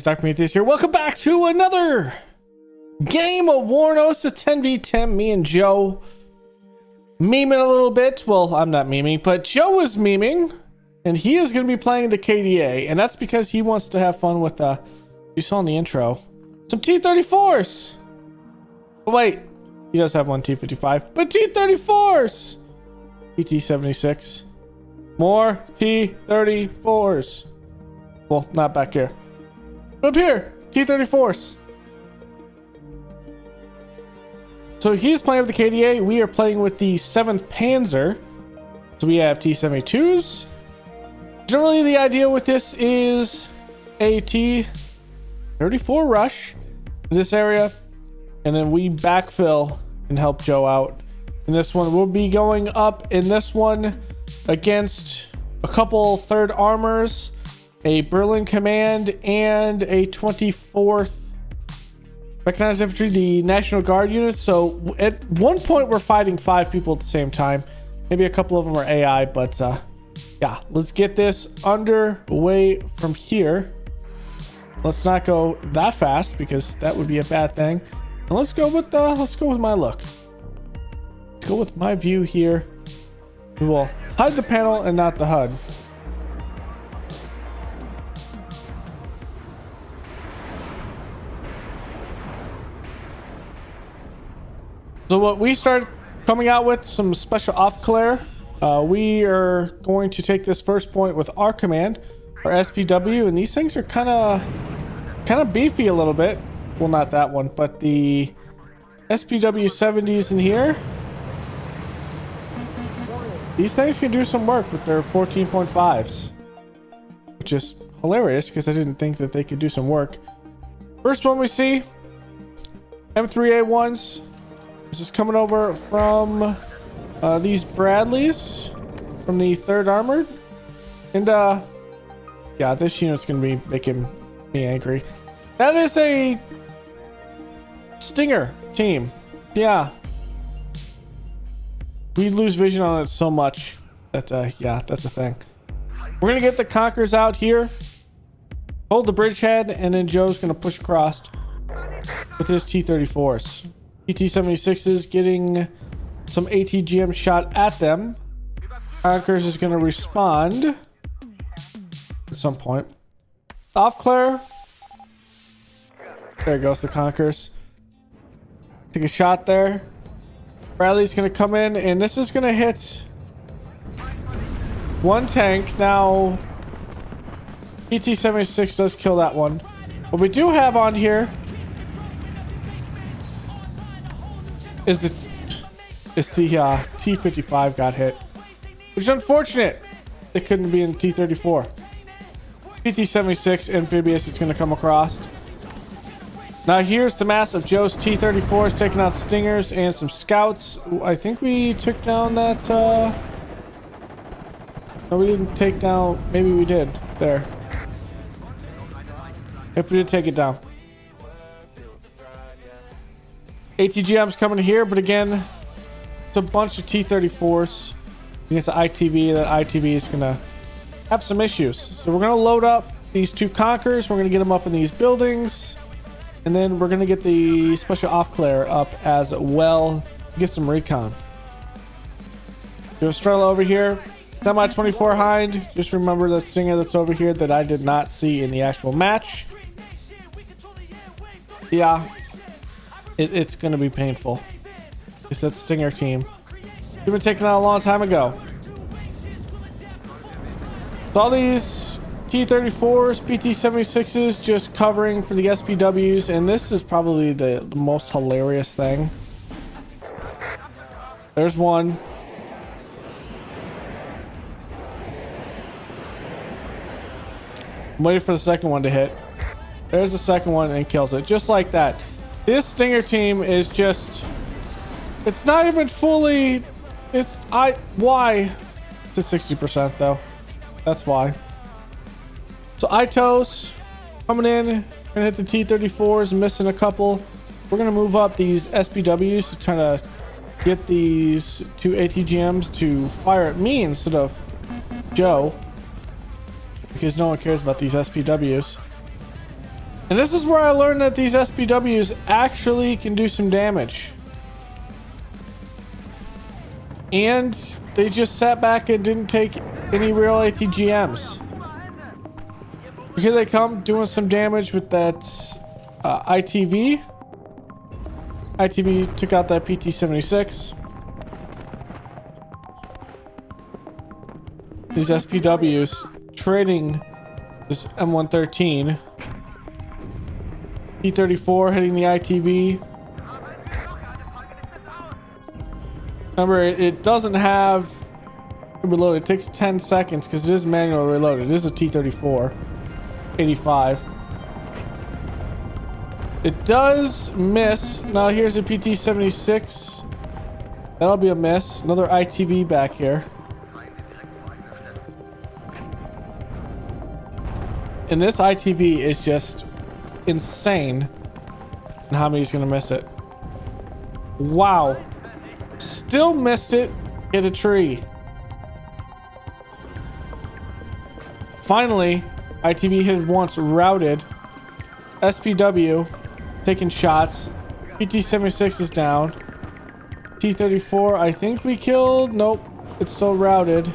Dr. Prometheus here. Welcome back to another game of Warno. It's a 10v10. Me and Joe memeing a little bit. Well, I'm not memeing, but Joe is memeing, and he is going to be playing the K.D.A. And that's because he wants to have fun with, you saw in the intro, some T-34's. Oh, wait, he does have one T-55, but T-34's. T-76. More T-34's. Well, not back here. Up here, T-34's. So he's playing with the K.D.A. We are playing with the 7th Panzer. So we have T-72's. Generally, the idea with this is a T-34 rush in this area, and then we backfill and help Joe out. In this one, we'll be going up in this one against a couple 3rd Armors, a Berlin Command, and a 24th Mechanized Infantry, the National Guard unit. So at one point we're fighting 5 people at the same time. Maybe a couple of them are AI, but yeah, let's get this underway from here. Let's not go that fast because that would be a bad thing. And let's go with my look. Let's go with my view here. We will hide the panel and not the HUD. So what we started coming out with some special off-clear. We are going to take this first point with our command, our SPW, and these things are kind of beefy a little bit. Well, not that one, but the SPW 70s in here. These things can do some work with their 14.5s, which is hilarious because I didn't think that they could do some work. First one we see, M3A1s. This is coming over from these Bradleys from the 3rd Armored. And yeah, this unit's gonna be making me angry. That is a Stinger team. Yeah. We lose vision on it so much that yeah, that's a thing. We're gonna get the Conquerors out here, hold the bridgehead, and then Joe's gonna push across with his T-34's. T-76 getting some ATGM shot at them. Conquerors is going to respond at some point. Off clear. There goes the Conquerors. Take a shot there. Bradley's going to come in, and this is going to hit one tank. Now, T-76 does kill that one. What we do have on here is the T-55 got hit, which is unfortunate. It couldn't be in T-34. T-76 amphibious is going to come across. Now here's the mass of Joe's T-34s taking out Stingers and some scouts. I think we took down that no, we didn't take down. Maybe we did. There. If we did take it down. ATGM's coming here, but again, it's a bunch of T-34s against the ITV. That ITV is gonna have some issues. So we're gonna load up these 2 Conquerors. We're gonna get them up in these buildings, and then we're gonna get the special off-clear up as well. Get some recon. There's Strela over here. Semi-24 Hind. Just remember the Stinger that's over here that I did not see in the actual match. Yeah. It's going to be painful. It's that Stinger team. We've been taken out a long time ago. So all these T-34s, PT-76s just covering for the SPWs, and this is probably the most hilarious thing. There's one. I'm waiting for the second one to hit. There's the second one and kills it. Just like that. This Stinger team is just... It's not even fully... Why? It's at 60% though. That's why. So ITOs coming in. Gonna hit the T-34's, missing a couple. We're gonna move up these SPWs to try to get these two ATGMs to fire at me instead of Joe. Because no one cares about these SPWs. And this is where I learned that these SPWs actually can do some damage. And they just sat back and didn't take any real ATGMs. Here they come doing some damage with that ITV. ITV took out that PT-76. These SPWs trading this M113. T-34 hitting the ITV. Remember, it doesn't have reload. It takes 10 seconds because it is manual reload. It is a T-34. 85. It does miss. Now here's a PT-76. That'll be a miss. Another ITV back here. And this ITV is just insane in how many he's gonna miss it. Wow. Still missed it. Hit a tree. Finally, ITV hit it once, routed. SPW taking shots. PT-76 is down. T-34, I think we killed. Nope, it's still routed.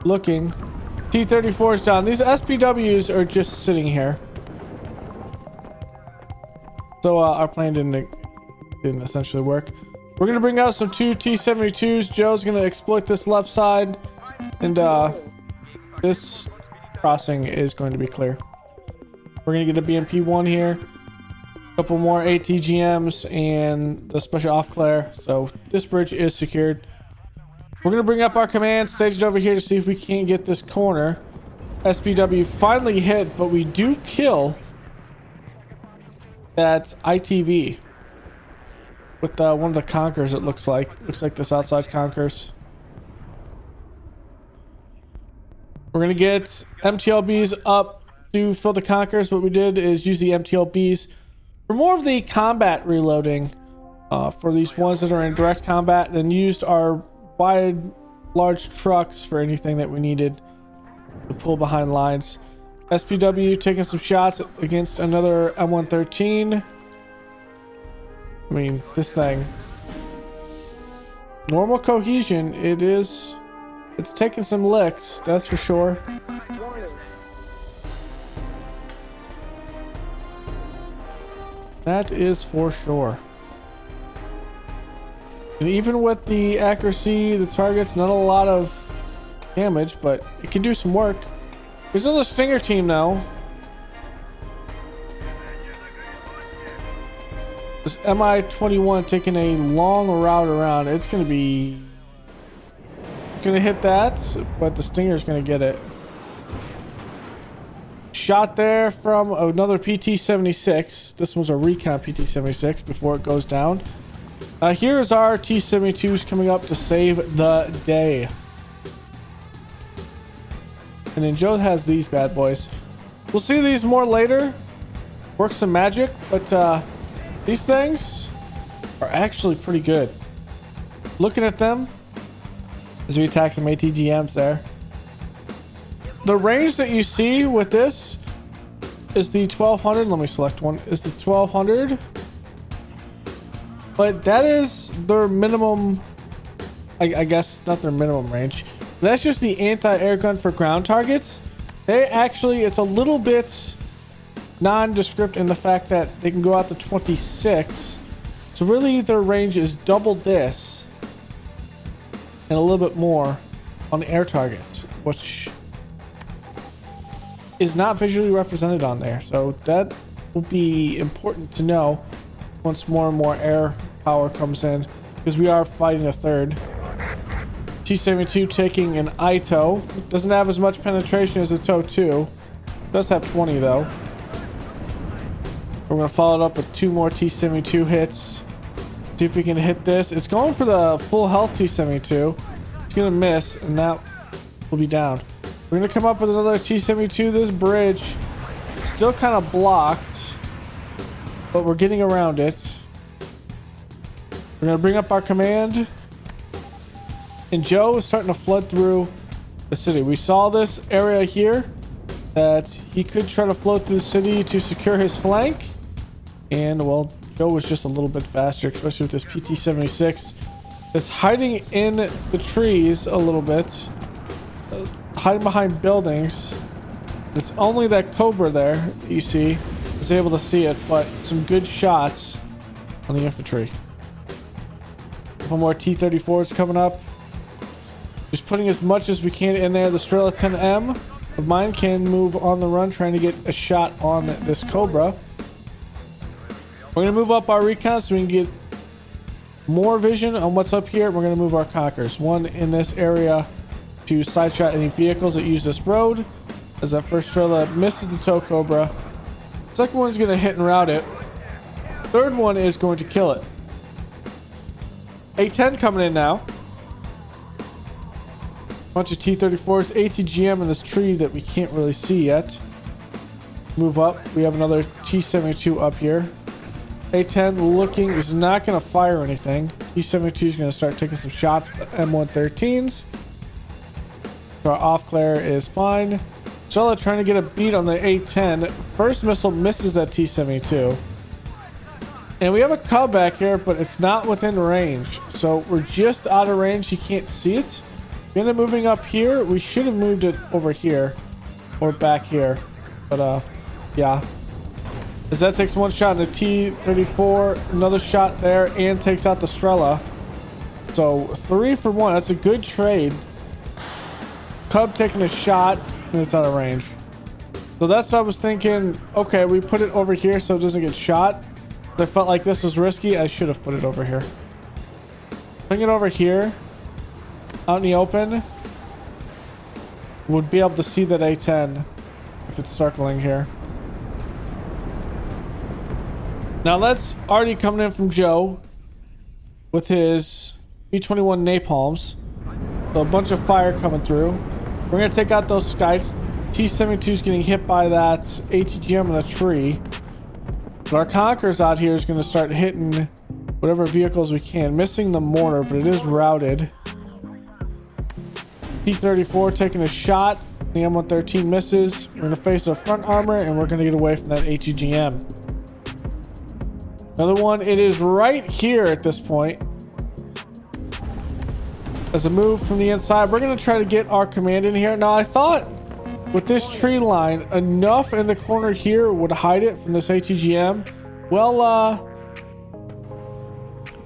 Looking. T-34 is down. These SPWs are just sitting here. So our plan didn't essentially work. We're gonna bring out some two T-72s. Joe's gonna exploit this left side, and this crossing is going to be clear. We're gonna get a BMP-1 here, a couple more ATGMs, and the special off flare. So this bridge is secured. We're gonna bring up our command, stage it over here to see if we can't get this corner. SPW finally hit, but we do kill that ITV with one of the Conkers. It looks like this outside Conkers. We're gonna get MTLBs up to fill the Conkers. What we did is use the MTLBs for more of the combat reloading for these ones that are in direct combat, and then used our wide large trucks for anything that we needed to pull behind lines. SPW taking some shots against another M113. I mean, this thing, normal cohesion, it's taking some licks, that's for sure. That is for sure. And even with the accuracy, the target's not a lot of damage, but it can do some work. There's another Stinger team now. This MI-21 taking a long route around. It's gonna hit that, but the Stinger's gonna get it. Shot there from another PT-76. This was a recon PT-76 before it goes down. Here's our T-72s coming up to save the day. And then Joe has these bad boys. We'll see these more later. Work some magic, but these things are actually pretty good. Looking at them as we attack some ATGMs there. The range that you see with this is the 1200. Let me select one. Is the 1200. But that is their minimum, I guess not their minimum range. That's just the anti-air gun for ground targets. It's a little bit nondescript in the fact that they can go out to 26. So really their range is double this and a little bit more on the air targets, which is not visually represented on there. So that will be important to know once more and more air power comes in, because we are fighting a third. T-72 taking an ITO. Doesn't have as much penetration as the TOW 2. Does have 20 though. We're gonna follow it up with 2 more T-72 hits. See if we can hit this. It's going for the full health T-72. It's gonna miss, and that will be down. We're gonna come up with another T-72. This bridge still kind of blocked, but we're getting around it. We're gonna bring up our command, and Joe is starting to flood through the city. We saw this area here that he could try to float through the city to secure his flank, and well, Joe was just a little bit faster, especially with this PT-76 that's hiding in the trees a little bit, hiding behind buildings. It's only that Cobra there that you see is able to see it, but some good shots on the infantry. One more T-34's coming up. Just putting as much as we can in there. The Strela 10M of mine can move on the run, trying to get a shot on this Cobra. We're going to move up our recon so we can get more vision on what's up here. We're going to move our Conquerors. One in this area to side shot any vehicles that use this road. As that first Strela misses the tow Cobra. Second one's going to hit and route it. Third one is going to kill it. A-10 coming in now. Bunch of T-34's, ATGM in this tree that we can't really see yet. Move up. We have another T-72 up here. A-10 looking is not going to fire anything. T-72 is going to start taking some shots with M113s. So our off glare is fine. Strela trying to get a beat on the A-10. First missile misses that T-72. And we have a Cub back here, but it's not within range. So we're just out of range. You can't see it. We end up moving up here. We should have moved it over here or back here. But yeah. As that takes one shot in the T-34, another shot there, and takes out the Strela. So 3 for 1. That's a good trade. Cub taking a shot, and it's out of range. So that's what I was thinking. Okay, we put it over here so it doesn't get shot. I felt like this was risky. I should have put it over here. Putting it over here, out in the open, would be able to see that A-10 if it's circling here. Now that's already coming in from Joe with his B-21 napalms. So a bunch of fire coming through. We're going to take out those skites. T-72 is getting hit by that ATGM in a tree. But our Conquerors out here is going to start hitting whatever vehicles we can. Missing the mortar, but it is routed. T-34 taking a shot. The M113 misses. We're going to face our front armor, and we're going to get away from that ATGM. Another one. It is right here at this point. As a move from the inside, we're going to try to get our command in here. Now, I thought with this tree line, enough in the corner here would hide it from this ATGM. Well,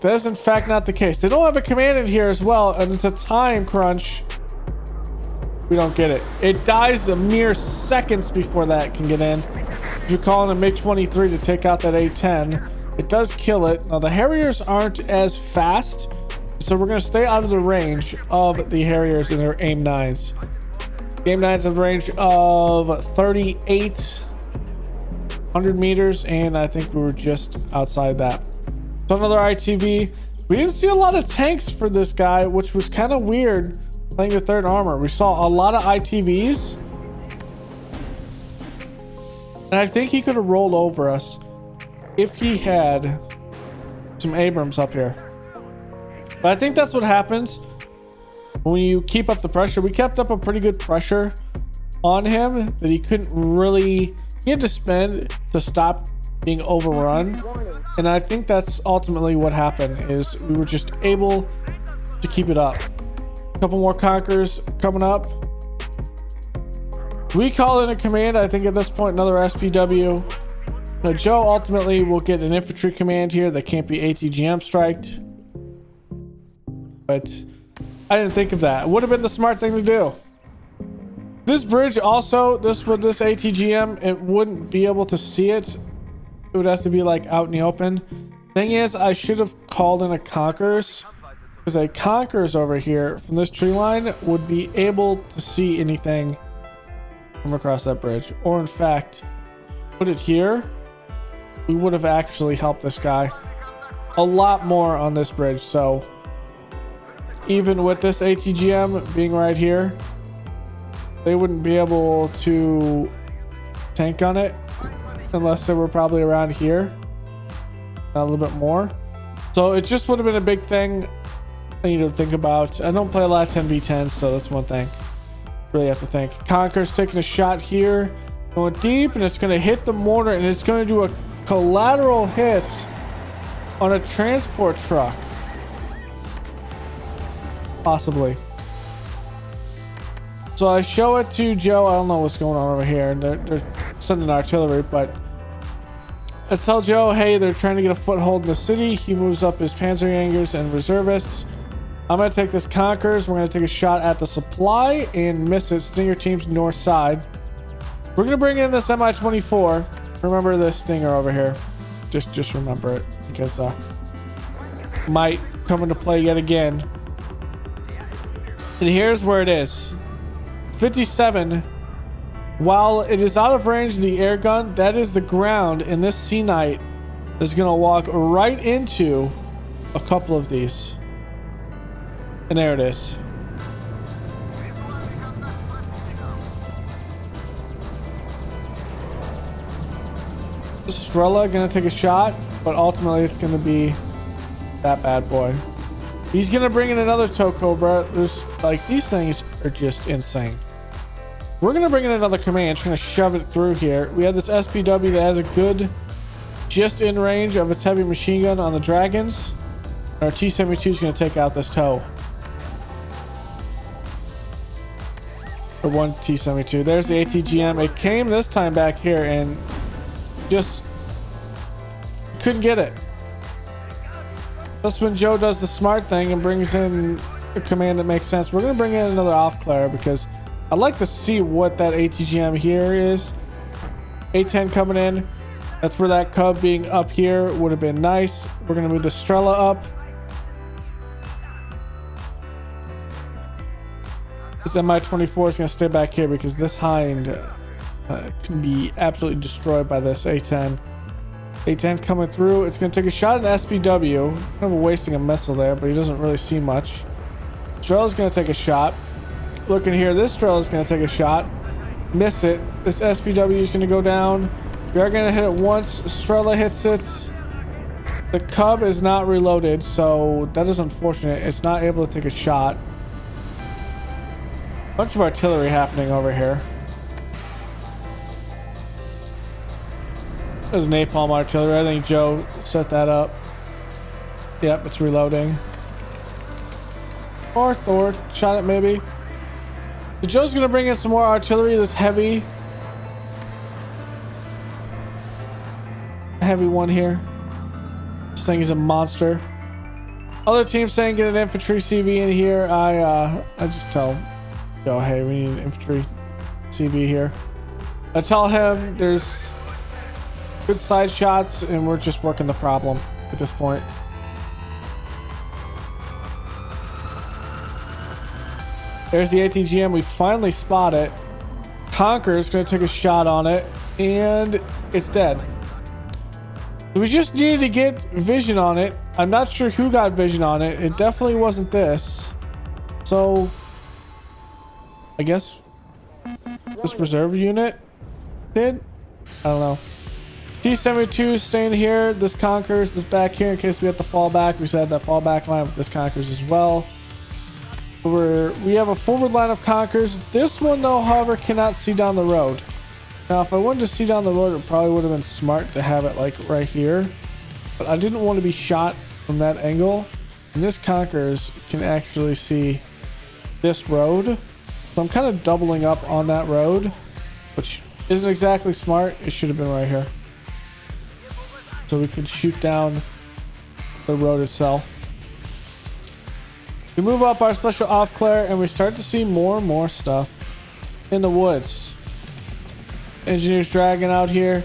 that is in fact not the case. They don't have a command in here as well, and it's a time crunch. We don't get it. It dies a mere seconds before that can get in. You're calling a MiG-23 to take out that A-10. It does kill it. Now, the Harriers aren't as fast, so we're going to stay out of the range of the Harriers and their AIM-9s. The AIM-9s have a range of 3,800 meters, and I think we were just outside that. So another ITV. We didn't see a lot of tanks for this guy, which was kind of weird playing the third armor. We saw a lot of ITVs, and I think he could have rolled over us if he had some Abrams up here. But I think that's what happens when you keep up the pressure. We kept up a pretty good pressure on him that he couldn't really, he had to spend to stop being overrun. And I think that's ultimately what happened, is we were just able to keep it up. A couple more Conquerors coming up. We call in a command. I think at this point another SPW. Now Joe ultimately will get an infantry command here that can't be ATGM striked. But I didn't think of that. It would have been the smart thing to do. This bridge also, this with this ATGM, it wouldn't be able to see it. It would have to be like out in the open. Thing is, I should have called in a Conquerors, because a Conquerors over here from this tree line would be able to see anything come across that bridge. Or in fact, put it here. We would have actually helped this guy a lot more on this bridge. So even with this ATGM being right here, they wouldn't be able to tank on it unless they were probably around here, a little bit more. So it just would have been a big thing I need to think about. I don't play a lot of 10v10, so that's one thing really have to think. Conqueror's taking a shot here, going deep, and it's going to hit the mortar, and it's going to do a collateral hit on a transport truck, possibly. So I show it to Joe. I don't know what's going on over here, and they're sending artillery, but I tell Joe, hey, they're trying to get a foothold in the city. He moves up his Panzerjägers and reservists. I'm going to take this Conquerors. We're going to take a shot at the supply and miss it. Stinger team's north side. We're going to bring in this Mi-24. Remember this Stinger over here. Just remember it, because might come into play yet again. And here's where it is. 57. While it is out of range of the air gun, that is the ground, and this Sea Knight is going to walk right into a couple of these. And there it is. Strela going to take a shot, but ultimately it's going to be that bad boy. He's going to bring in another tow Cobra. There's like, these things are just insane. We're going to bring in another command, trying to shove it through here. We have this SPW that has a good, just in range of its heavy machine gun on the Dragons. Our T-72 is going to take out this tow. Or one T-72. There's the ATGM. It came this time back here and just couldn't get it. That's when Joe does the smart thing and brings in a command that makes sense. We're going to bring in another off-claire because I'd like to see what that ATGM here is. A-10 coming in. That's where that Cub being up here would have been nice. We're going to move the Strela up. This Mi-24 is going to stay back here because this Hind can be absolutely destroyed by this A-10. A-10 coming through. It's going to take a shot at SPW. Kind of wasting a missile there, but he doesn't really see much. Strela's going to take a shot. Looking here, this Strela is going to take a shot. Miss it. This SPW is going to go down. We are going to hit it once. Strela hits it. The Cub is not reloaded, so that is unfortunate. It's not able to take a shot. Bunch of artillery happening over here. There's napalm artillery. I think Joe set that up. Yep, it's reloading. Or Thor shot it maybe. So Joe's gonna bring in some more artillery. This heavy one here. This thing is a monster. Other teams saying get an infantry CV in here. I just tell Joe, hey, we need an infantry CV here. I tell him there's good side shots and we're just working the problem at this point. There's the ATGM. We finally spot it. Conqueror's going to take a shot on it and it's dead. We just needed to get vision on it. I'm not sure who got vision on it. It definitely wasn't this. So I guess this reserve unit did. I don't know. T-72 staying here. This Conquerors is back here in case we have to fall back. We said that fallback line with this Conquerors as well. We have a forward line of Conquerors. This one though, however, cannot see down the road. Now, if I wanted to see down the road, it probably would have been smart to have it like right here. But I didn't want to be shot from that angle. And this Conquerors can actually see this road. So I'm kind of doubling up on that road, which isn't exactly smart. It should have been right here. So we could shoot down the road itself. We move up our special off-claire and we start to see more and more stuff in the woods. Engineers dragging out here.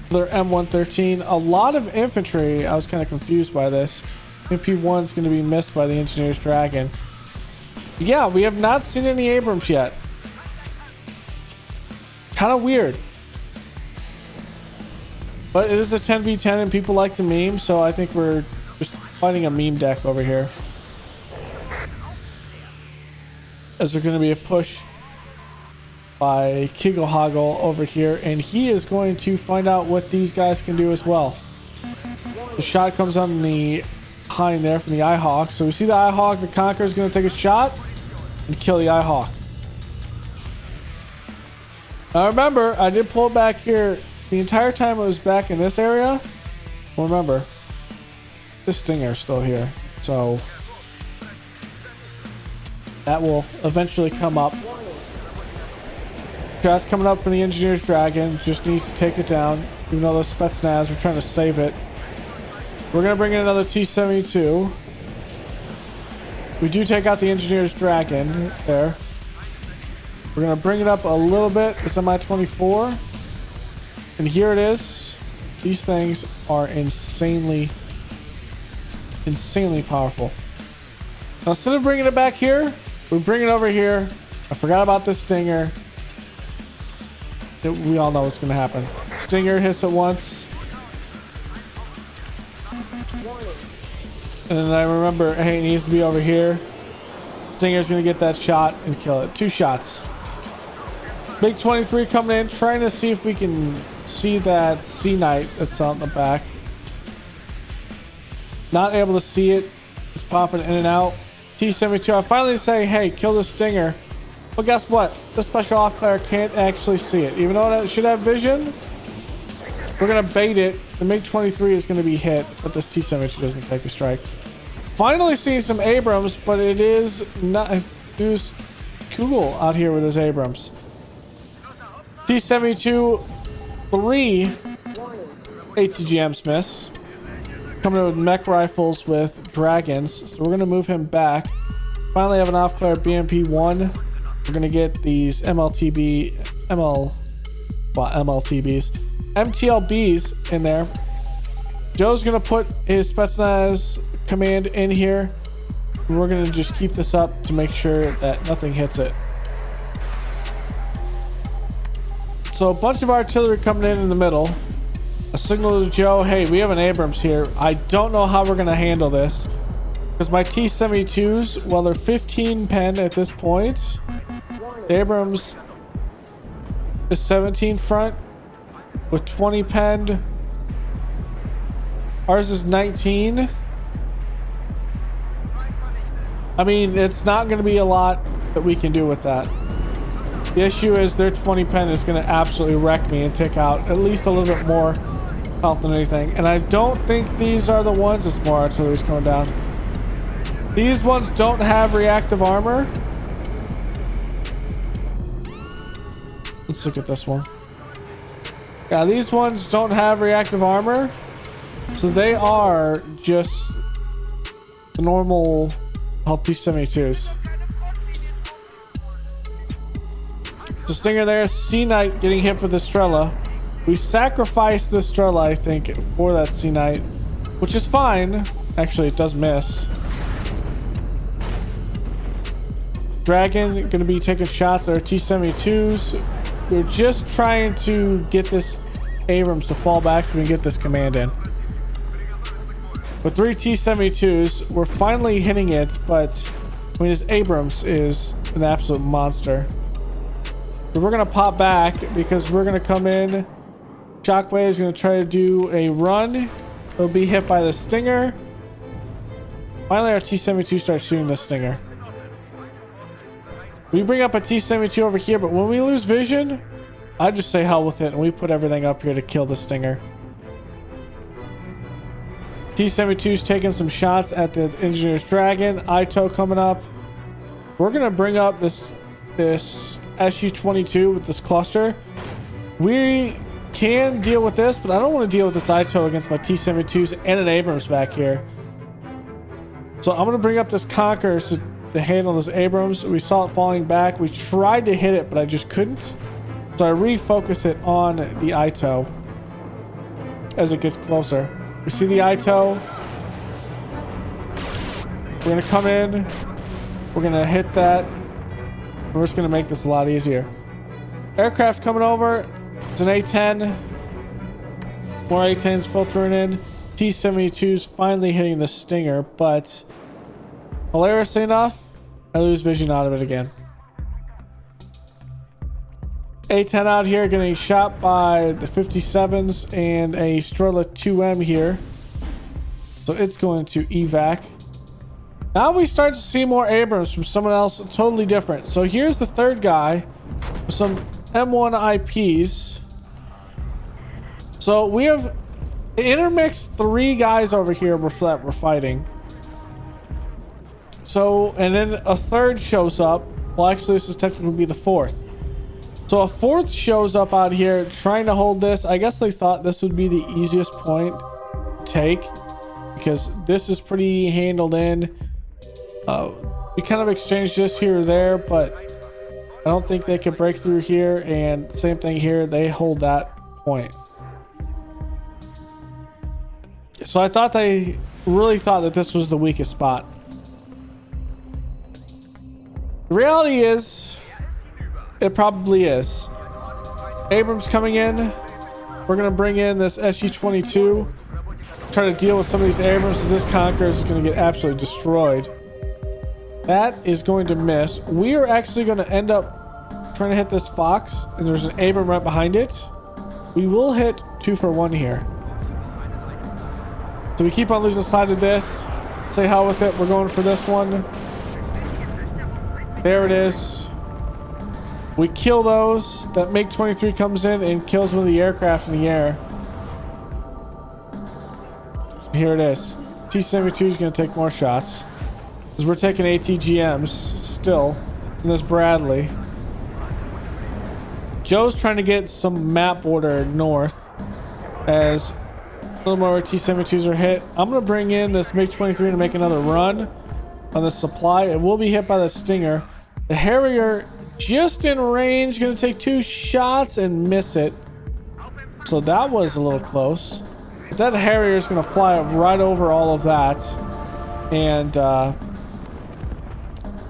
Their M113. A lot of infantry. I was kind of confused by this. MP1 is going to be missed by the Engineers dragon. Yeah, we have not seen any Abrams yet. Kind of weird. But it is a 10v10 and people like the meme, so I think we're just fighting a meme deck over here. As there's going to be a push by Kigglehoggle over here, and he is going to find out what these guys can do as well. The shot comes on the behind there from the Eyehawk. So we see the Eyehawk. The Conqueror is going to take a shot and kill the Eyehawk. Now remember, I did pull it back here the entire time I was back in this area. Well, remember, this Stinger is still here, so that will eventually come up. Shots coming up from the Engineer's Dragon. Just needs to take it down. Even though those Spetsnaz, we're trying to save it. We're going to bring in another T-72. We do take out the Engineer's Dragon there. We're going to bring it up a little bit. It's a Mi-24. And here it is. These things are insanely powerful. Now, instead of bringing it back here, we bring it over here. I forgot about this Stinger. We all know what's going to happen. Stinger hits it once. And then I remember, hey, it needs to be over here. Stinger's going to get that shot and kill it. 2 shots. Big 23 coming in, trying to see if we can see that Sea Knight that's out in the back. Not able to see it. It's popping in and out. T-72, I finally say, hey, kill the Stinger. But guess what? The special off player can't actually see it. Even though it should have vision, we're going to bait it. The MiG-23 is going to be hit, but this T-72 doesn't take a strike. Finally seeing some Abrams, but it is not. There's Kugel out here with his Abrams. T-72, 3 ATGMs miss. Coming in with mech rifles with dragons. So we're going to move him back. Finally have an off-player BMP-1. We're going to get these MTLBs in there. Joe's going to put his Spetsnaz command in here. We're going to just keep this up to make sure that nothing hits it. So a bunch of artillery coming in the middle. A signal to Joe, hey, we have an Abrams here. I don't know how we're going to handle this. Because my T-72s, well, they're 15 pen at this point. The Abrams is 17 front with 20 penned. Ours is 19. I mean, it's not going to be a lot that we can do with that. The issue is their 20 pen is going to absolutely wreck me and take out at least a little bit more health than anything. And I don't think these are the ones. It's more artillery's coming down. These ones don't have reactive armor. Let's look at this one. Yeah, these ones don't have reactive armor. So they are just the normal T-72s. So Stinger there, Sea Knight getting hit with the Strela. We sacrificed the Strela, I think, for that Sea Knight, which is fine. Actually, it does miss. Dragon going to be taking shots at our T-72s. We're just trying to get this Abrams to fall back so we can get this command in. With 3 T-72s, we're finally hitting it, but I mean, his Abrams is an absolute monster. So we're going to pop back because we're going to come in. Shockwave is going to try to do a run. It'll be hit by the Stinger. Finally, our T-72 starts shooting the Stinger. We bring up a T-72 over here, but when we lose vision, I just say hell with it, and we put everything up here to kill the Stinger. T-72's taking some shots at the Engineer's Dragon. Ito coming up. We're going to bring up this SU-22 with this cluster. We can deal with this, but I don't want to deal with this Ito against my T-72s and an Abrams back here. So I'm going to bring up this Conqueror to handle this Abrams. We saw it falling back. We tried to hit it, but I just couldn't. So I refocus it on the Ito as it gets closer. We see the Ito. We're going to come in. We're going to hit that. We're just going to make this a lot easier. Aircraft coming over. It's an A-10. More A-10s filtering in. T-72's finally hitting the Stinger, but hilariously enough, I lose vision out of it again. A-10 out here getting shot by the 57s and a Strela 2M here. So it's going to evac. Now we start to see more Abrams from someone else totally different. So here's the third guy with some M1 IPs. So we have intermixed 3 guys over here we're fighting. So, and then a third shows up. Well, actually, this is technically be the fourth. So a fourth shows up out here trying to hold this. I guess they thought this would be the easiest point to take because this is pretty handled in. We kind of exchanged this here or there, but I don't think they could break through here. And same thing here, they hold that point. So I thought they really thought that this was the weakest spot. The reality is, it probably is. Abrams coming in. We're going to bring in this SU-22. Try to deal with some of these Abrams as this Conqueror is going to get absolutely destroyed. That is going to miss. We are actually going to end up trying to hit this Fox, and there's an Abram right behind it. We will hit 2 for 1 here. So we keep on losing sight of this. Say hell with it. We're going for this one. There it is. We kill those. That MiG-23 comes in and kills one of the aircraft in the air. Here it is. T-72 is going to take more shots. Because we're taking ATGMs still. And this Bradley. Joe's trying to get some map order north. As a little more T-72s are hit. I'm going to bring in this MiG-23 to make another run on the supply. It will be hit by the Stinger. The Harrier just in range, gonna take 2 shots and miss it. So that was a little close. But that Harrier is gonna fly right over all of that. And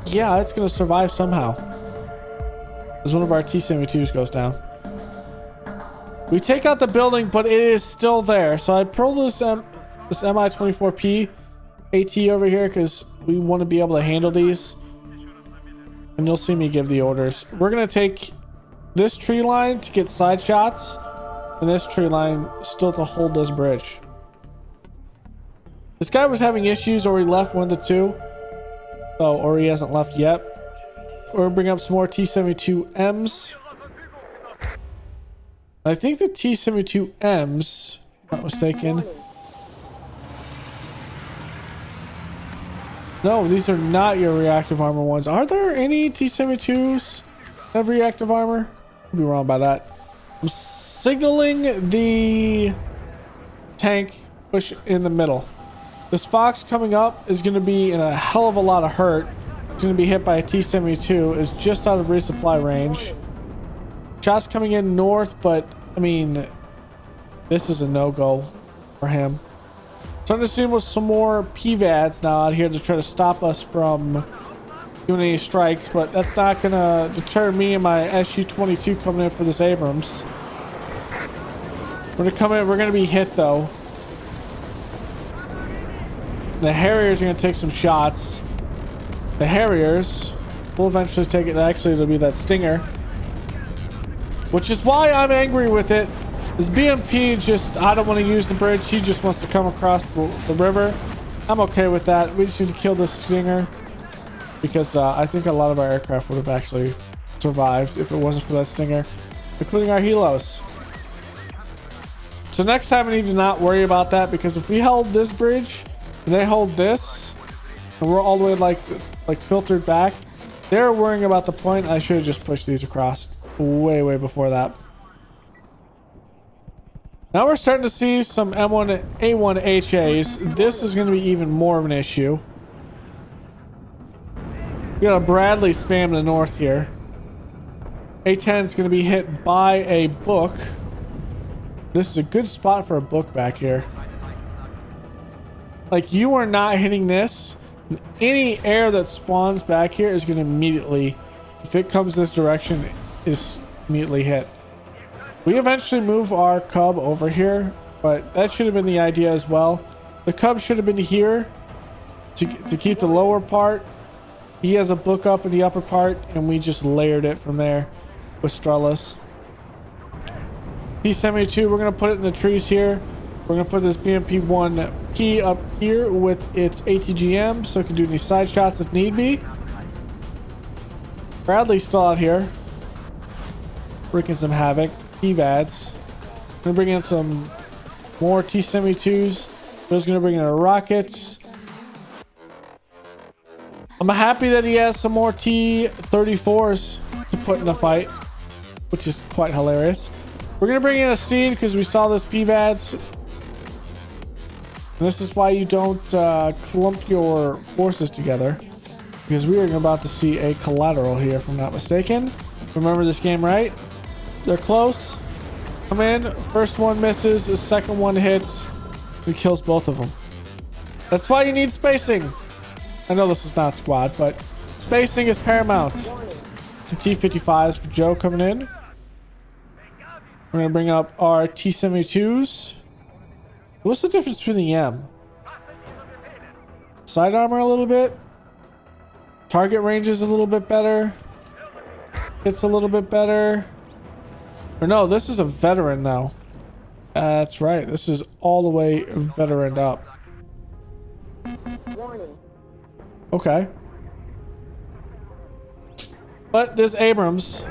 yeah, it's gonna survive somehow. As one of our T-72s goes down. We take out the building, but it is still there. So I pulled this Mi-24P AT over here because we want to be able to handle these. And you'll see me give the orders. We're going to take this tree line to get side shots. And this tree line still to hold this bridge. This guy was having issues or he left 1 to 2. So, or he hasn't left yet. We're going to bring up some more T-72Ms. I think the T-72Ms, if I'm not mistaken. No, these are not your reactive armor ones. Are there any T-72s that have reactive armor? I'll be wrong by that. I'm signaling the tank push in the middle. This Fox coming up is going to be in a hell of a lot of hurt. It's going to be hit by a T-72. It's just out of resupply range. Shots coming in north, but I mean, this is a no-go for him. Starting to see with some more PVADs now out here to try to stop us from doing any strikes, but that's not gonna deter me and my SU-22 coming in for this Abrams. We're gonna come in, we're gonna be hit though. The Harriers are gonna take some shots. The Harriers will eventually take it. Actually, it'll be that Stinger, which is why I'm angry with it. This BMP just, I don't want to use the bridge. He just wants to come across the river. I'm okay with that. We just need to kill this Stinger because I think a lot of our aircraft would have actually survived if it wasn't for that Stinger, including our helos. So next time I need to not worry about that, because if we held this bridge and they hold this and we're all the way like filtered back, they're worrying about the point. I should have just pushed these across way before that. Now we're starting to see some M1 A1 HAs. This is going to be even more of an issue. We got a Bradley spam in the north here. A10 is going to be hit by a book. This is a good spot for a book back here. Like, you are not hitting this. Any air that spawns back here is going to immediately, if it comes this direction, is immediately hit. We eventually move our Cub over here, but that should have been the idea as well. The Cub should have been here to keep the lower part. He has a book up in the upper part, and we just layered it from there with Strellas. T-72, we're going to put it in the trees here. We're going to put this BMP-1P up here with its ATGM so it can do any side shots if need be. Bradley's still out here wreaking some havoc. PVADs. Gonna bring in some more T-72s. Joe's gonna bring in a rocket. I'm happy that he has some more T-34's to put in the fight, which is quite hilarious. We're gonna bring in a seed because we saw this PVADs. And this is why you don't clump your forces together, because we are about to see a collateral here, if I'm not mistaken. Remember this game, right? They're close. Come in. First one misses. The second one hits. It kills both of them. That's why you need spacing. I know this is not squad, but spacing is paramount. Some T-55s for Joe coming in. We're going to bring up our T-72s. What's the difference between the M? Side armor a little bit. Target range is a little bit better. Hits a little bit better. Or no, this is a veteran now. That's right. This is all the way veteran up. Okay. But this Abrams.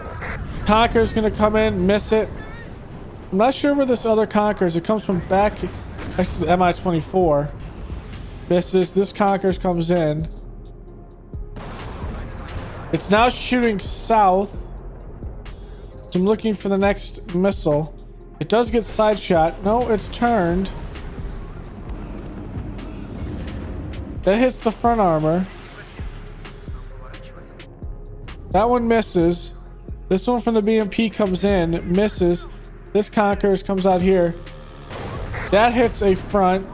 Conqueror's going to come in, miss it. I'm not sure where this other Conqueror's. It comes from back. This is the Mi-24. Misses. This Conqueror's comes in. It's now shooting south. So I'm looking for the next missile. It does get side shot. No, it's turned. That hits the front armor. That one misses. This one from the BMP comes in, misses. This Conqueror's comes out here. That hits a front.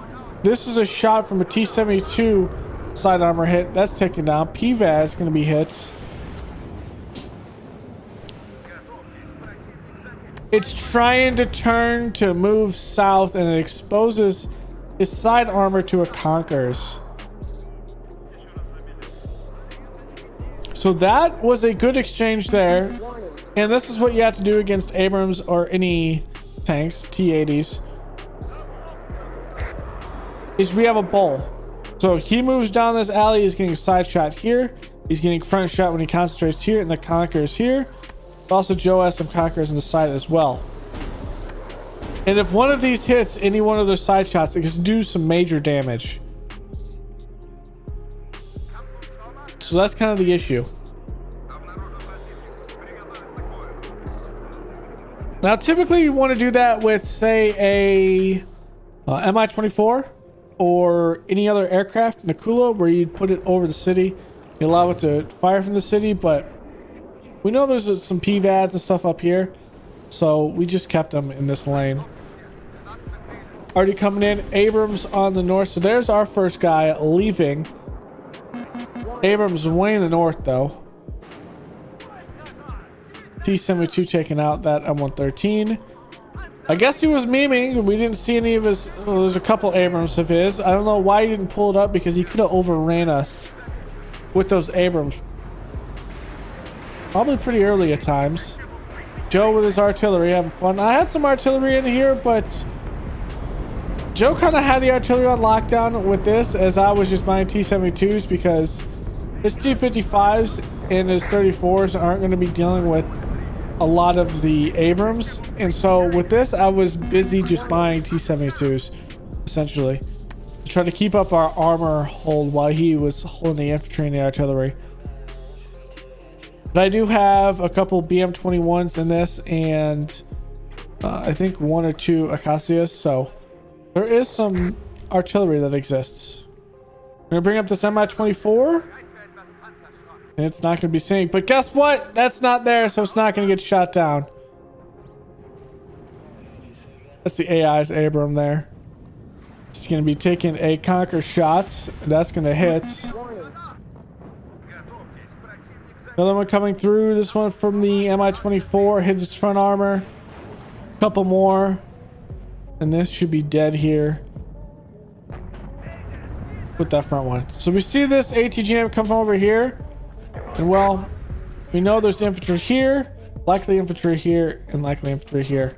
This is a shot from a T-72 side armor hit. That's taken down. PVAD is going to be hit. It's trying to turn to move south, and it exposes his side armor to a Conqueror's. So that was a good exchange there. And this is what you have to do against Abrams or any tanks, T-80s. Is we have a bowl. So he moves down this alley, he's getting side shot here. He's getting front shot when he concentrates here, and the Conqueror's here. Also, Joe has some Conquerors on the side as well. And if one of these hits any one of their side shots, it can do some major damage. So that's kind of the issue. Now, typically you want to do that with, say, a Mi-24 or any other aircraft, Nakula, where you'd put it over the city. You allow it to fire from the city, but we know there's some PVADs and stuff up here, so we just kept them in this lane. Already coming in. Abrams on the north. So there's our first guy leaving. Abrams way in the north, though. T-72 taking out that M113. I guess he was memeing. We didn't see any of his. Well, there's a couple Abrams of his. I don't know why he didn't pull it up, because he could have overran us with those Abrams. Probably pretty early at times. Joe with his artillery having fun. I had some artillery in here, but Joe kind of had the artillery on lockdown with this, as I was just buying T-72s, because his T-55's and his 34's aren't going to be dealing with a lot of the Abrams. And so with this, I was busy just buying T-72s, essentially, to try to keep up our armor hold while he was holding the infantry and the artillery. But I do have a couple BM-21s in this, and I think one or two Acacias, so there is some artillery that exists. I'm going to bring up this Mi-24, and it's not going to be synced. But guess what? That's not there, so it's not going to get shot down. That's the AI's Abram there. It's going to be taking a Conquer shots. That's going to hit. Another one coming through. This one from the Mi-24 hits its front armor. Couple more. And this should be dead here with that front one. So we see this ATGM come from over here. And well, we know there's infantry here, likely infantry here, and likely infantry here.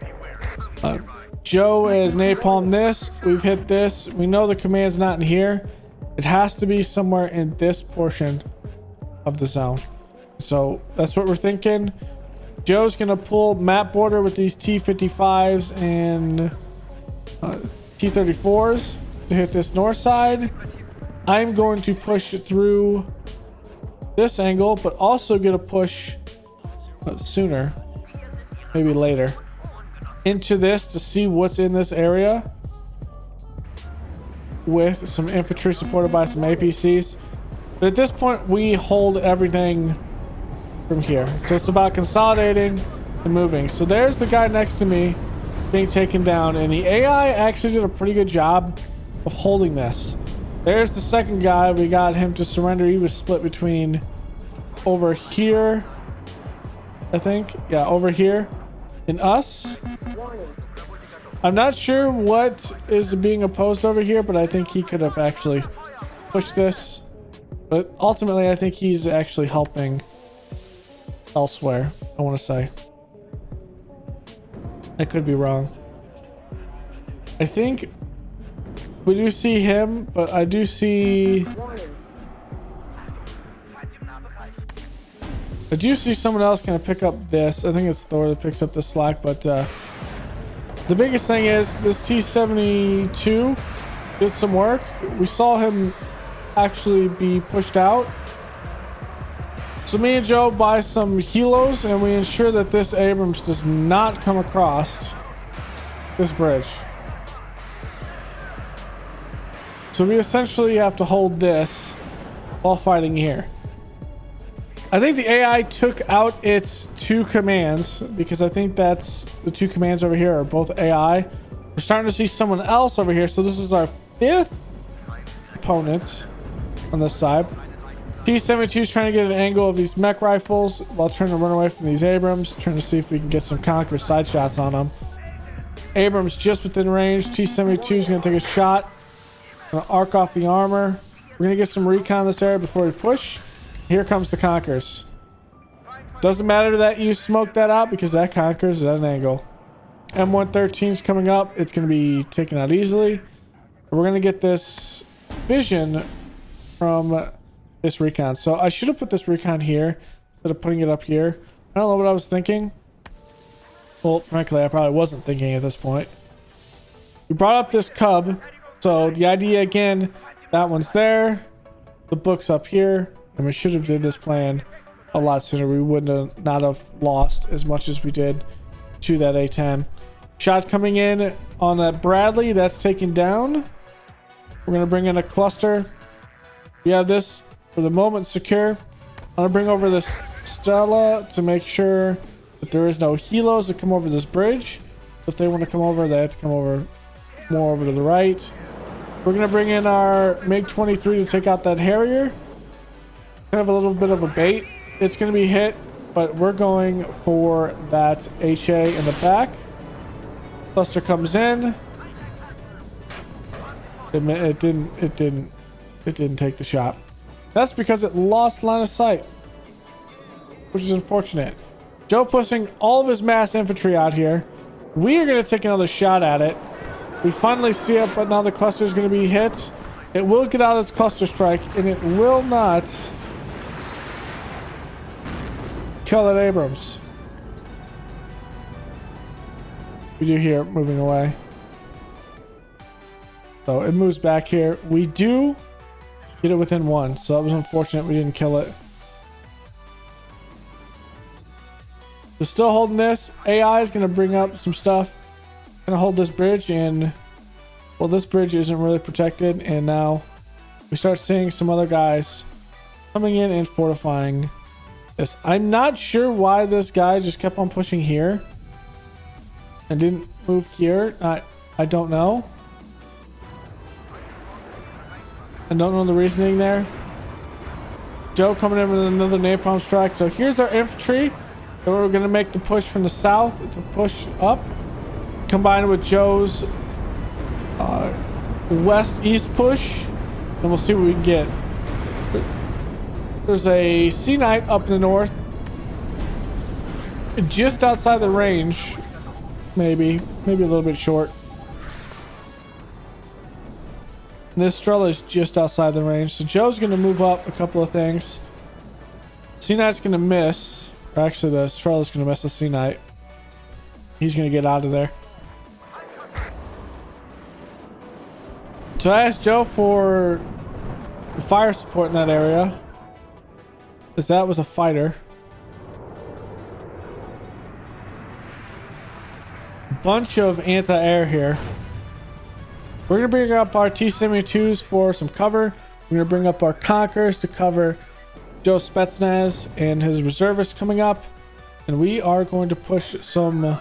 Joe has napalmed this. We've hit this. We know the command's not in here. It has to be somewhere in this portion of the zone. So that's what we're thinking. Joe's going to pull map border with these T-55's and T-34's to hit this north side. I'm going to push through this angle, but also going to push sooner, maybe later, into this to see what's in this area with some infantry supported by some APCs. But at this point, we hold everything from here. So it's about consolidating and moving. So there's the guy next to me being taken down, and the AI actually did a pretty good job of holding this. There's the second guy. We got him to surrender. He was split between over here, I think. Yeah, over here and us. I'm not sure what is being opposed over here, but I think he could have actually pushed this. But ultimately, I think he's actually helping elsewhere, I want to say. I could be wrong. I think we do see him, but I do see someone else kind of pick up this. I think it's Thor that picks up the slack, but the biggest thing is this T-72 did some work. We saw him actually be pushed out. So me and Joe buy some helos and we ensure that this Abrams does not come across this bridge. So we essentially have to hold this while fighting here. I think the AI took out its two commands because I think that's the two commands over here are both AI. We're starting to see someone else over here. So this is our fifth opponent on this side. T-72 is trying to get an angle of these mech rifles while trying to run away from these Abrams, trying to see if we can get some Conqueror side shots on them. Abrams just within range. T-72 is going to take a shot. Gonna arc off the armor. We're gonna get some recon in this area before we push. Here comes the Conquerors. Doesn't matter that you smoke that out because that Conquerors at an angle. M113 is coming up. It's gonna be taken out easily. We're gonna get this vision from this recon. So I should have put this recon here instead of putting it up here. I don't know what I was thinking. Well, frankly, I probably wasn't thinking at this point. We brought up this cub. So the idea again, that one's there, the book's up here, and we should have did this plan a lot sooner. We wouldn't not have lost as much as we did to that A10. Shot coming in on that Bradley, that's taken down. We're gonna bring in a cluster. We have this for the moment secure. I'm gonna bring over this Stella to make sure that there is no helos that come over this bridge. If they want to come over, they have to come over more over to the right. We're going to bring in our MiG-23 to take out that Harrier. Kind of a little bit of a bait. It's going to be hit, but we're going for that HA in the back. Cluster comes in. It didn't take the shot. That's because it lost line of sight, which is unfortunate. Joe pushing all of his mass infantry out here. We are going to take another shot at it. We finally see it, but now the cluster is going to be hit. It will get out its cluster strike, and it will not kill that Abrams. We do hear it moving away. So it moves back here. We do get it within one, so that was unfortunate we didn't kill it. We're still holding this. AI is going to bring up some stuff. Gonna hold this bridge, and well, this bridge isn't really protected, and now we start seeing some other guys coming in and fortifying this. I'm not sure why this guy just kept on pushing here and didn't move here. I don't know. I don't know the reasoning there. Joe coming in with another napalm strike. So here's our infantry. And we're going to make the push from the south to push up. Combined with Joe's west-east push. And we'll see what we can get. There's a Sea Knight up in the north. Just outside the range. Maybe a little bit short. And this Strela is just outside the range. So Joe's going to move up a couple of things. Sea Knight's going to miss. Or actually, the Strela's going to miss the Sea Knight. He's going to get out of there. So I asked Joe for fire support in that area. Because that was a fighter. Bunch of anti-air here. We're going to bring up our T-72's for some cover. We're going to bring up our Conquerors to cover Joe Spetsnaz and his reservists coming up. And we are going to push some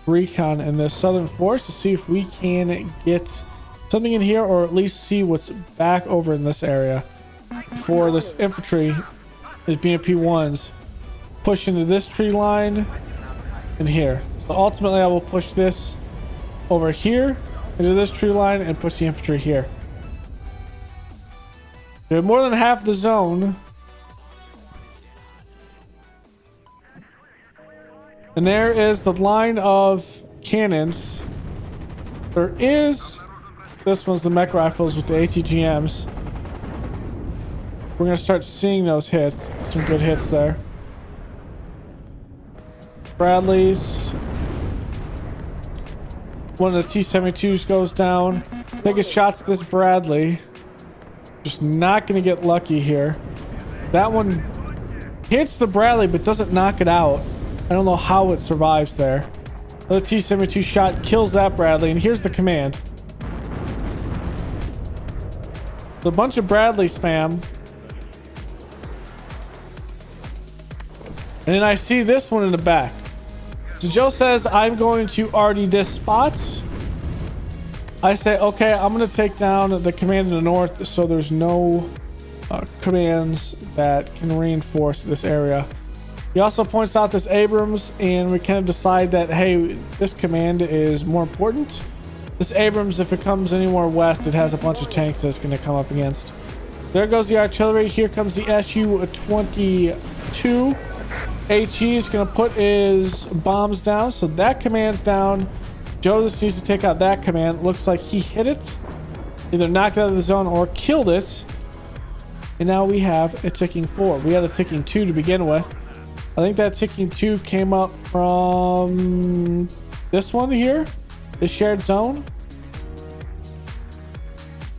recon in this southern force to see if we can get something in here, or at least see what's back over in this area. For this infantry, these BMP-1s push into this tree line and here. So ultimately I will push this over here into this tree line and push the infantry here. We have more than half the zone. And there is the line of cannons. There is... This one's the mech rifles with the ATGMs. We're going to start seeing those hits. Some good hits there. Bradleys. One of the T-72's goes down. Biggest shots at this Bradley. Just not going to get lucky here. That one hits the Bradley but doesn't knock it out. I don't know how it survives there. Another T-72 shot kills that Bradley, and here's the command. A bunch of Bradley spam. And then I see this one in the back. So Joe says, I'm going to RD this spot. I say, okay, I'm going to take down the command in the north so there's no commands that can reinforce this area. He also points out this Abrams, and we kind of decide that, hey, this command is more important. This Abrams, if it comes any more west, it has a bunch of tanks that's going to come up against. There goes the artillery. Here comes the Su-22. HE is going to put his bombs down, so that command's down. Joe just needs to take out that command. Looks like he hit it, either knocked it out of the zone or killed it. And now we have a ticking 4. We had a ticking 2 to begin with. I think that ticking 2 came up from this one here. The shared zone.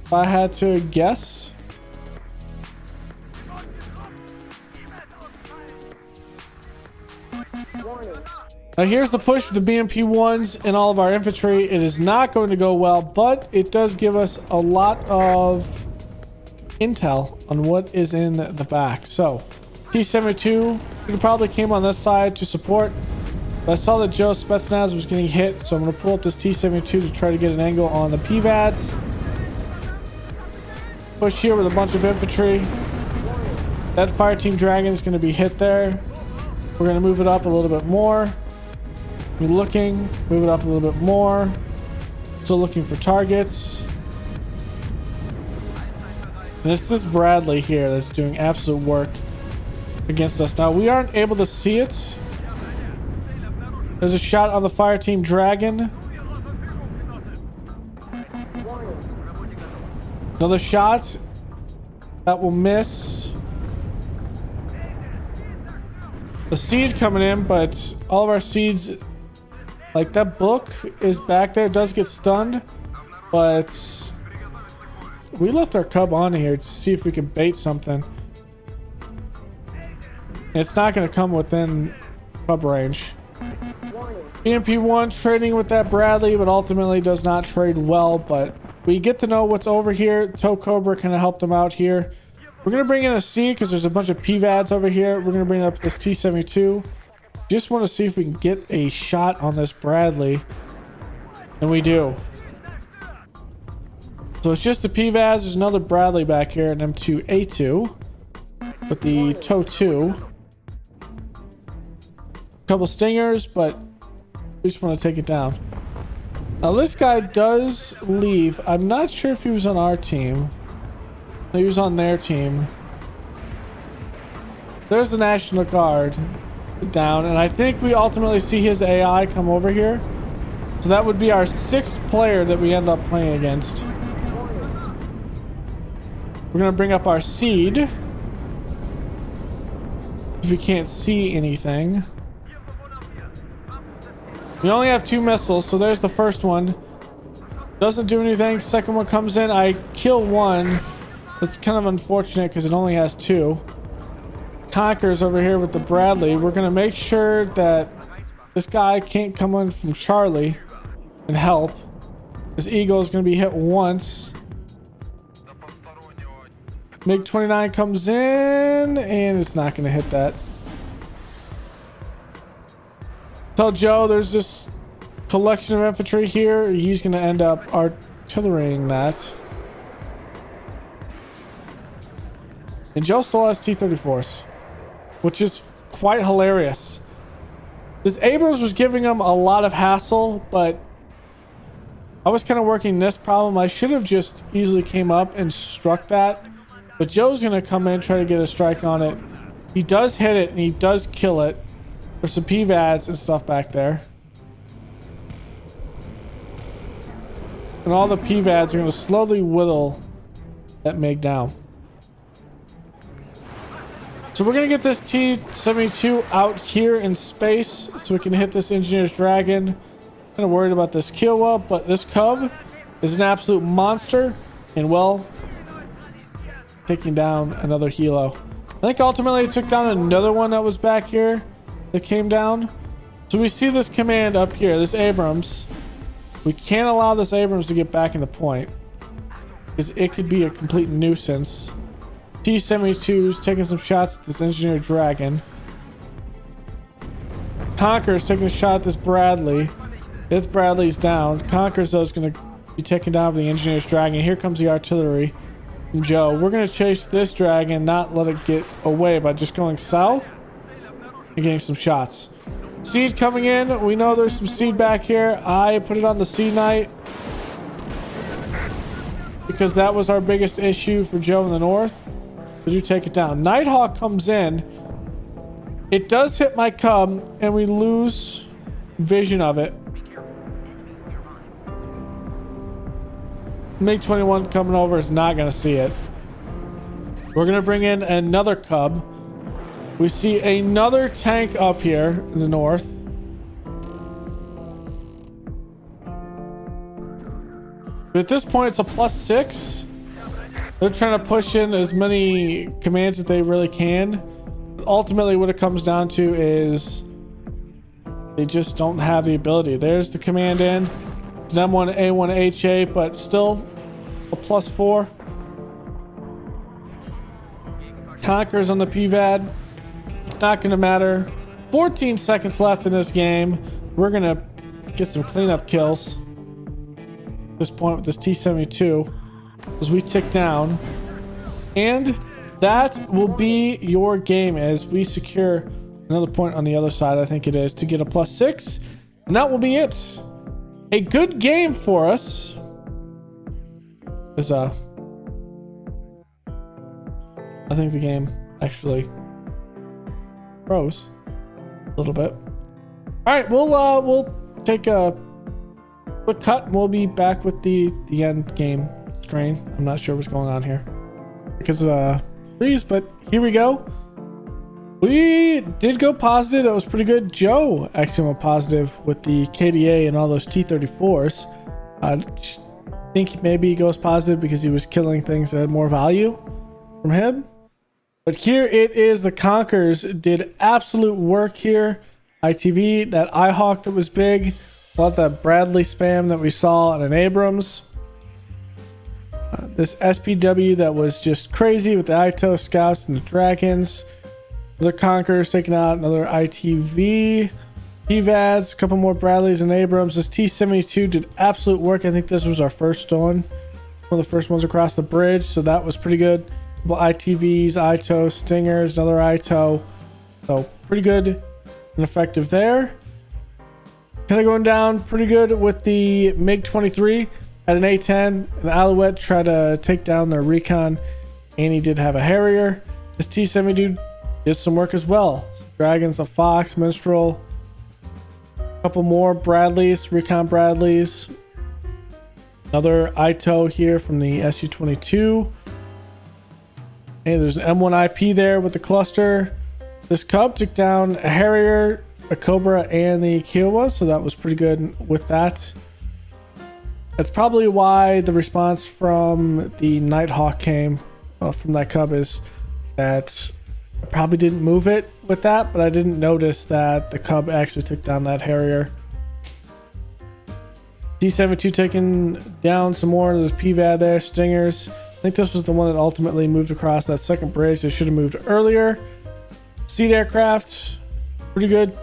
If I had to guess. Now here's the push with the BMP-1s and all of our infantry. It is not going to go well, but it does give us a lot of intel on what is in the back. So T-72 probably came on this side to support. But I saw that Joe Spetsnaz was getting hit, so I'm going to pull up this T-72 to try to get an angle on the PVADs. Push here with a bunch of infantry. That fire team Dragon is going to be hit there. We're going to move it up a little bit more. We're looking, move it up a little bit more. Still looking for targets. And it's this Bradley here that's doing absolute work against us. Now we aren't able to see it. There's a shot on the fire team Dragon. Another shot that will miss. The seed coming in, but all of our seeds, like that book is back there. It does get stunned, but we left our cub on here to see if we can bait something. It's not going to come within cub range. BMP-1 trading with that Bradley, but ultimately does not trade well. But we get to know what's over here. Toe Cobra kind of helped them out here. We're going to bring in a C because there's a bunch of PVADs over here. We're going to bring up this T-72. Just want to see if we can get a shot on this Bradley. And we do. So it's just the PVADs. There's another Bradley back here, an M2A2. with the TOW 2. Couple stingers, but we just want to take it down. Now this guy does leave. I'm not sure if he was on our team. No, he was on their team. There's the National Guard down, and I think we ultimately see his AI come over here. So that would be our 6th player that we end up playing against. We're gonna bring up our seed. If we can't see anything. We only have 2 missiles, so there's the first one. Doesn't do anything. Second one comes in. I kill one. It's kind of unfortunate because it only has 2. Conquer's over here with the Bradley. We're gonna make sure that this guy can't come in from Charlie and help. This Eagle is gonna be hit once. MiG-29 comes in and it's not gonna hit that. Tell Joe there's this collection of infantry here. He's gonna end up artillerying that. And Joe still has T-34's. Which is quite hilarious. This Abrams was giving him a lot of hassle, but I was kind of working this problem. I should have just easily came up and struck that, but Joe's gonna come in, try to get a strike on it. He does hit it and he does kill it. There's some PVADs and stuff back there, and all the PVADs are gonna slowly whittle that MiG down. So we're gonna get this T-72 out here in space so we can hit this Engineer's Dragon. Kind of worried about this Kiowa, but this Cub is an absolute monster and well, taking down another helo. I think ultimately it took down another one that was back here that came down. So we see this command up here, this Abrams. We can't allow this Abrams to get back in the point because it could be a complete nuisance. T-72's taking some shots at this Engineer Dragon. Conquer's taking a shot at this Bradley. This Bradley's down. Conquer's though is going to be taken down by the Engineer's Dragon. Here comes the artillery from Joe. We're going to chase this Dragon, not let it get away by just going south and getting some shots. Seed coming in. We know there's some seed back here. I put it on the Sea Knight because that was our biggest issue for Joe in the north. Did you take it down? Nighthawk comes in. It does hit my Cub and we lose vision of it. MiG-21 coming over is not going to see it. We're going to bring in another Cub. We see another tank up here in the north. But at this point, it's a +6. They're trying to push in as many commands as they really can. But ultimately, what it comes down to is they just don't have the ability. There's the command in. It's an M1A1HA, but still a +4. Conquer's on the PVAD. It's not going to matter. 14 seconds left in this game. We're going to get some cleanup kills at this point with this T-72 as we tick down. And that will be your game as we secure another point on the other side. I think it is to get a +6. And that will be it. A good game for us. Is I think the game actually froze a little bit. All right, we'll take a quick cut and we'll be back with the end game screen. I'm not sure what's going on here because of freeze, but here we go. We did go positive. That was pretty good. Joe actually went positive with the K.D.A. and all those T-34's. I just think maybe he goes positive because he was killing things that had more value from him. But here it is. The Conquerors did absolute work here. ITV, that iHawk that was big. A lot of that Bradley spam that we saw on an Abrams. This SPW that was just crazy with the ITO scouts and the dragons. Other Conquerors taking out another ITV. PVADs, a couple more Bradleys and Abrams. This T-72 did absolute work. I think this was our first one. One of the first ones across the bridge, so that was pretty good. couple ITVs, ITO, Stingers, another ITO. So pretty good and effective there. Kind of going down pretty good with the MiG-23 at an A-10. An Alouette tried to take down their recon, and he did have a Harrier. This T-70 dude did some work as well. Dragons, a Fox, Minstrel, a couple more Bradleys, recon Bradleys. Another ITO here from the Su-22. Hey, there's an M1 IP there with the cluster. This Cub took down a Harrier, a Cobra, and the Kiowa, so that was pretty good with that. That's probably why the response from the Nighthawk came from that Cub, is that I probably didn't move it with that, but I didn't notice that the Cub actually took down that Harrier. T-72 taking down some more. There's PVAD there, Stingers. I think this was the one that ultimately moved across that second bridge. They should have moved earlier. Seed aircraft, pretty good.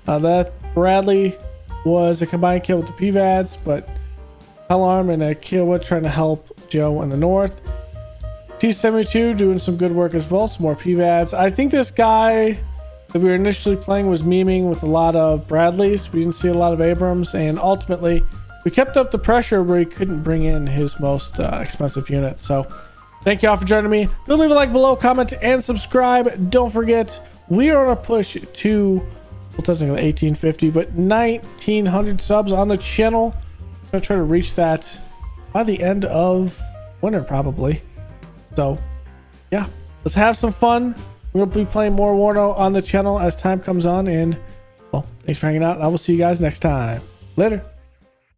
That Bradley was a combined kill with the PVADs, but Hellarm and a Kiowa trying to help Joe in the north. T-72 doing some good work as well. Some more PVADs. I think this guy that we were initially playing was memeing with a lot of Bradleys. We didn't see a lot of Abrams, and ultimately we kept up the pressure where he couldn't bring in his most expensive unit. So thank you all for joining me. Go leave a like below, comment, and subscribe. Don't forget, we are on a push to, well, technically 1850, but 1900 subs on the channel. I'm gonna try to reach that by the end of winter, probably. So yeah, let's have some fun. We'll be playing more Warno on the channel as time comes on, and well, thanks for hanging out, and I will see you guys next time. Later.